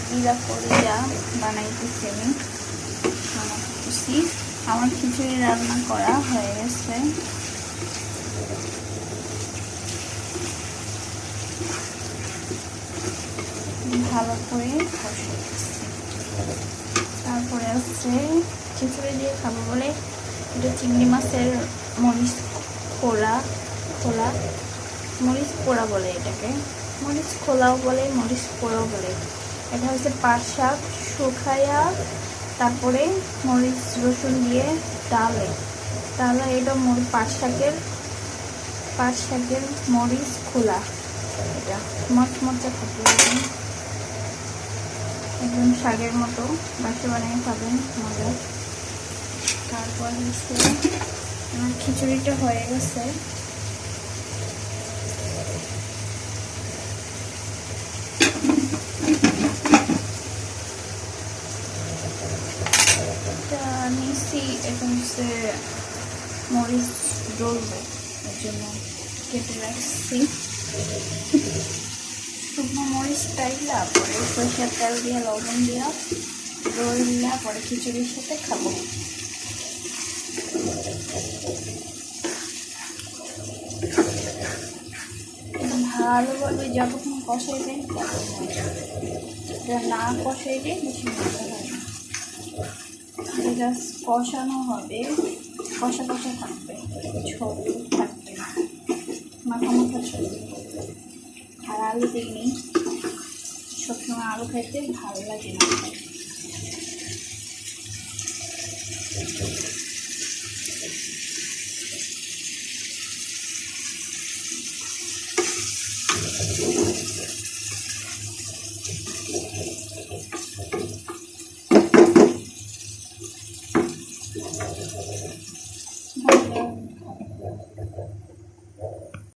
গিলা কলিজা বানাইতেছি আমি বানাইতেছি। আমার খিচুড়ি রান্না করা হয়ে গেছে। ভালো করে কষাইতেছি। তারপরে হচ্ছে খিচুড়ি দিয়ে খাবো বলে এটা চিংড়ি মাছের মরিচ খোলা খোলা মরিচ পোড়া বলে, এটাকে মরিচ খোলাও বলে, মরিচ পোড়াও বলে। এটা হচ্ছে পাট শাক শুকাইয়া তারপরে মরিচ রসুন দিয়ে ডালে এটা পাট শাকের মরিচ খোলা। এটা মচমচা থাকে একদম শাকের মতো, বাসা বানিয়ে খাবেন মজা। তারপর হচ্ছে আমার খিচুড়িটা হয়ে গেছে। নিচ্ছি, এটা হচ্ছে মরিচ ডলবে এর জন্য কেটে রাখছি। শুকনো মরিচ টাইলা পরে সরষের তেল দিয়ে লবণ দিয়া রোল দিয়া পরে খিচুড়ির সাথে খাবো। ভালোভাবে যতক্ষণ কষাইবেন ততক্ষণ মজা, না কষাইলে বেশি মজা হয় না। জাস্ট কষানো হবে, কষা কষা থাকবে, ছোট থাকবে, মাখা মাখা চলবে। আর আলু দিইনি, সবসময় আলু খাইতে ভালো লাগে না। ভালো